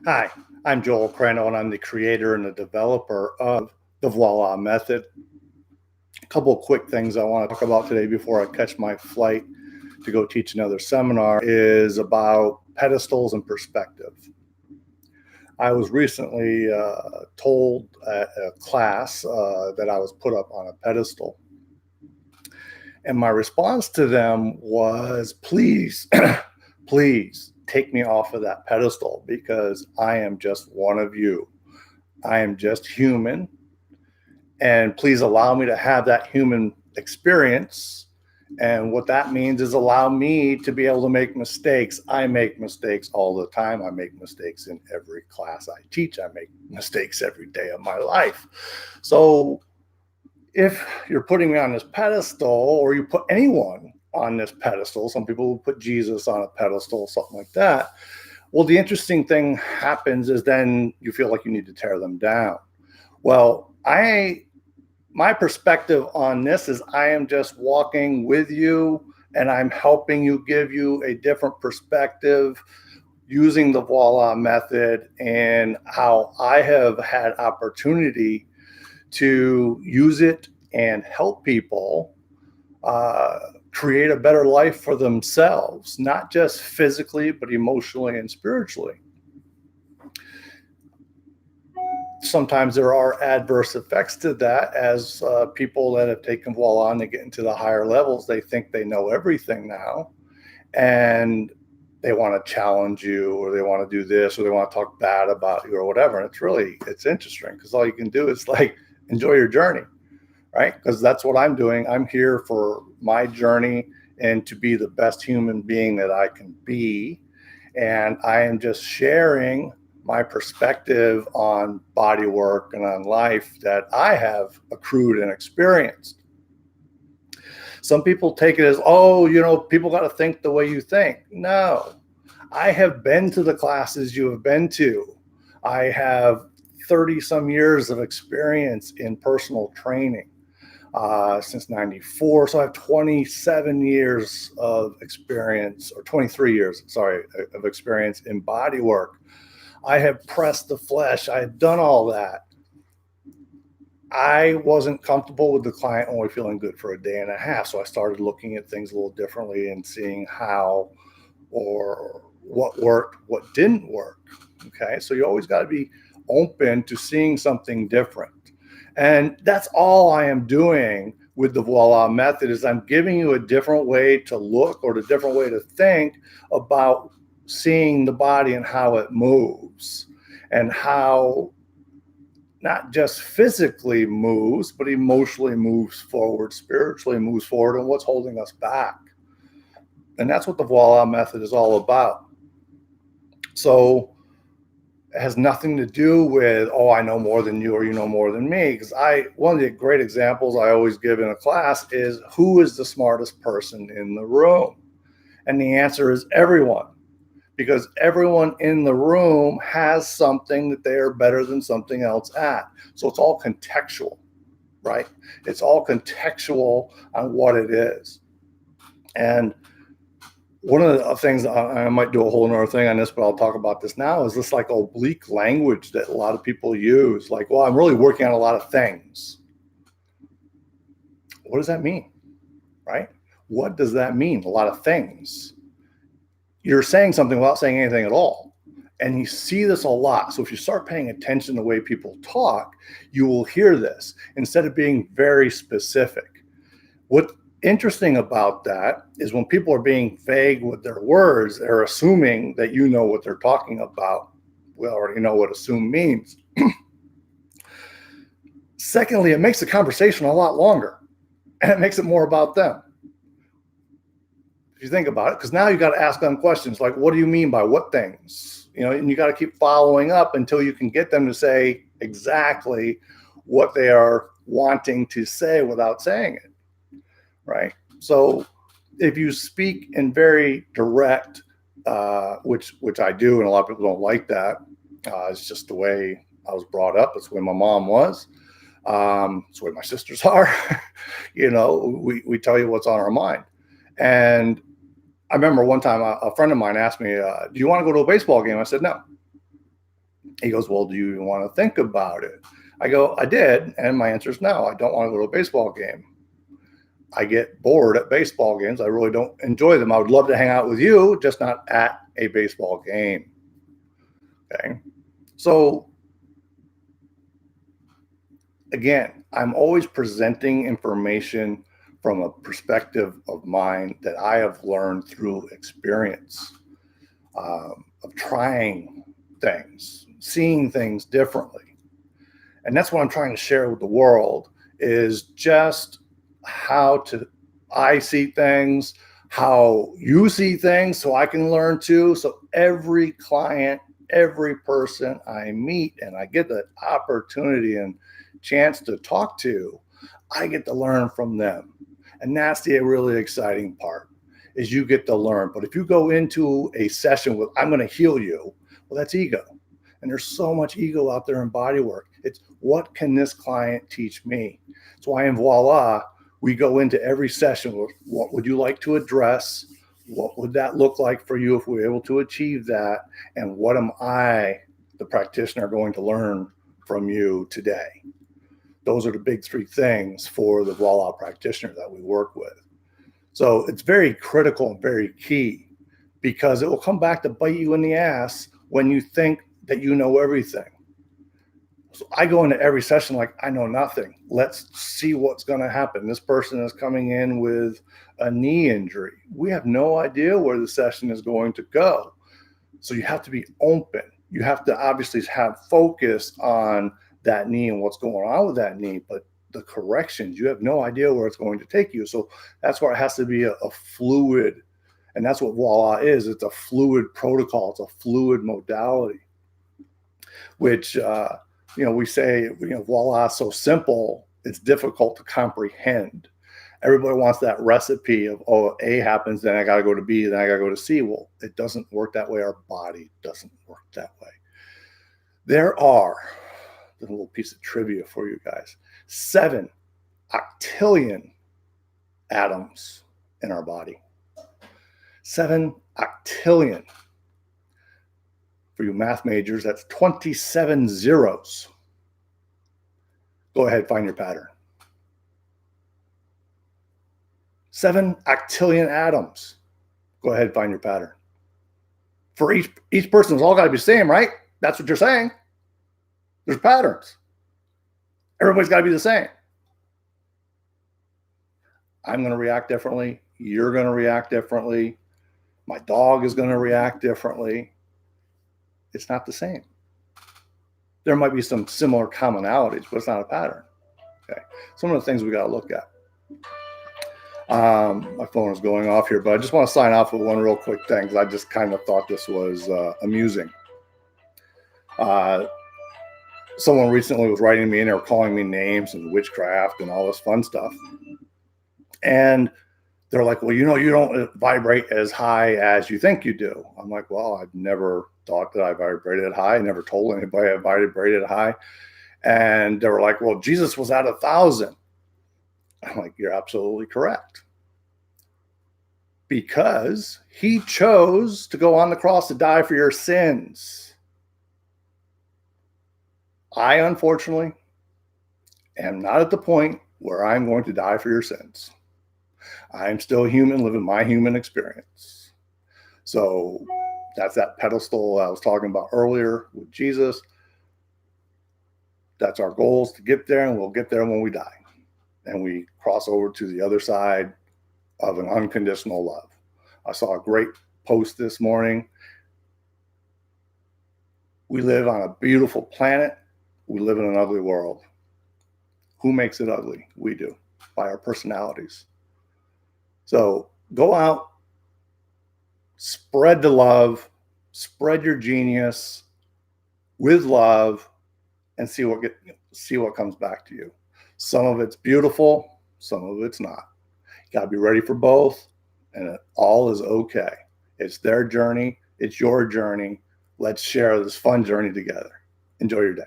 Hi, I'm Joel Crandall, and I'm the creator and the developer of the VOILA method. A couple of quick things I want to talk about today before I catch my flight to go teach another seminar is about pedestals and perspective. I was recently told at a class that I was put up on a pedestal. And my response to them was, please, please take me off of that pedestal because I am just one of you. I am just human. And please allow me to have that human experience. And what that means is allow me to be able to make mistakes. I make mistakes all the time. I make mistakes in every class I teach. I make mistakes every day of my life. So if you're putting me on this pedestal, or you put anyone on this pedestal, some people will put Jesus on a pedestal, something like that. Well, the interesting thing happens is then you feel like you need to tear them down. Well, my perspective on this is I am just walking with you and I'm helping you, give you a different perspective using the VOILA method and how I have had opportunity to use it and help people create a better life for themselves, not just physically, but emotionally and spiritually. Sometimes there are adverse effects to that as people that have taken VOILA and they get into the higher levels, they think they know everything now and they want to challenge you, or they want to do this, or they want to talk bad about you or whatever. And it's interesting because all you can do is like enjoy your journey, right? Because that's what I'm doing. I'm here for my journey and to be the best human being that I can be. And I am just sharing my perspective on body work and on life that I have accrued and experienced. Some people take it as, oh, people got to think the way you think. No, I have been to the classes you have been to. I have 30 some years of experience in personal training since 94. So I have 27 years of experience, or 23 years, sorry, of experience in body work. I have pressed the flesh. I have done all that. I wasn't comfortable with the client only feeling good for a day and a half. So I started looking at things a little differently and seeing how or what worked, what didn't work. Okay. So you always got to be open to seeing something different. And that's all I am doing with the VOILA method is I'm giving you a different way to look or a different way to think about seeing the body and how it moves and how not just physically moves, but emotionally moves forward, spiritually moves forward, and what's holding us back. And that's what the VOILA method is all about. So it has nothing to do with, oh, I know more than you or you know more than me. Because one of the great examples I always give in a class is, who is the smartest person in the room? And the answer is everyone. Because everyone in the room has something that they are better than something else at. So it's all contextual, right? It's all contextual on what it is. And one of the things, I might do a whole nother thing on this, but I'll talk about this now, is this like oblique language that a lot of people use. Like, well, I'm really working on a lot of things. What does that mean, right? What does that mean? A lot of things. You're saying something without saying anything at all. And you see this a lot. So if you start paying attention to the way people talk, you will hear this instead of being very specific. What's interesting about that is when people are being vague with their words, they're assuming that you know what they're talking about. We already know what assume means. Secondly, it makes the conversation a lot longer and it makes it more about them. If you think about it, because now you got to ask them questions like, what do you mean by what things? And you got to keep following up until you can get them to say exactly what they are wanting to say without saying it, right? So if you speak in very direct, which I do, and a lot of people don't like that. It's just the way I was brought up. It's the way my mom was. It's the way my sisters are. We tell you what's on our mind. And I remember one time a friend of mine asked me, do you want to go to a baseball game? I said, no. He goes, well, do you even want to think about it? I go, I did. And my answer is no, I don't want to go to a baseball game. I get bored at baseball games. I really don't enjoy them. I would love to hang out with you, just not at a baseball game. Okay. So again, I'm always presenting information from a perspective of mine that I have learned through experience, of trying things, seeing things differently. And that's what I'm trying to share with the world, is just how I see things, how you see things, so I can learn too. So every client, every person I meet and I get the opportunity and chance to talk to, I get to learn from them. And that's the really exciting part, is you get to learn. But if you go into a session with, I'm going to heal you, well, that's ego. And there's so much ego out there in body work. It's, what can this client teach me? That's why in VOILA, we go into every session with, what would you like to address? What would that look like for you if we were able to achieve that? And what am I, the practitioner, going to learn from you today? Those are the big three things for the VOILA practitioner that we work with. So it's very critical and very key, because it will come back to bite you in the ass when you think that you know everything. So I go into every session like, I know nothing. Let's see what's going to happen. This person is coming in with a knee injury. We have no idea where the session is going to go. So you have to be open. You have to obviously have focus on that knee and what's going on with that knee, but the corrections, you have no idea where it's going to take you. So that's where it has to be a fluid, and that's what VOILA is. It's a fluid protocol. It's a fluid modality, which, we say, VOILA is so simple, it's difficult to comprehend. Everybody wants that recipe of, oh, A happens, then I got to go to B, then I got to go to C. Well, it doesn't work that way. Our body doesn't work that way. There are, a little piece of trivia for you guys, 7 octillion atoms in our body. 7 octillion. For you math majors, that's 27 zeros. Go ahead, find your pattern. 7 octillion atoms. Go ahead, find your pattern. For each person, it's all got to be the same, right? That's what you're saying. There's patterns. Everybody's got to be the same. I'm going to react differently. You're going to react differently. My dog is going to react differently. It's not the same. There might be some similar commonalities, but it's not a pattern. Okay. Some of the things we got to look at. My phone is going off here, but I just want to sign off with one real quick thing, because I just kind of thought this was amusing. Someone recently was writing me and they were calling me names and witchcraft and all this fun stuff. And they're like, well, you don't vibrate as high as you think you do. I'm like, well, I've never thought that I vibrated high. I never told anybody I vibrated high. And they were like, well, Jesus was at 1,000. I'm like, you're absolutely correct. Because he chose to go on the cross to die for your sins. I, unfortunately, am not at the point where I'm going to die for your sins. I'm still human, living my human experience. So that's that pedestal I was talking about earlier with Jesus. That's our goal, is to get there, and we'll get there when we die. And we cross over to the other side of an unconditional love. I saw a great post this morning. We live on a beautiful planet. We live in an ugly world. Who makes it ugly? We do, by our personalities. So go out, spread the love, spread your genius with love, and see what comes back to you. Some of it's beautiful, some of it's not. You got to be ready for both, and it all is okay. It's their journey. It's your journey. Let's share this fun journey together. Enjoy your day.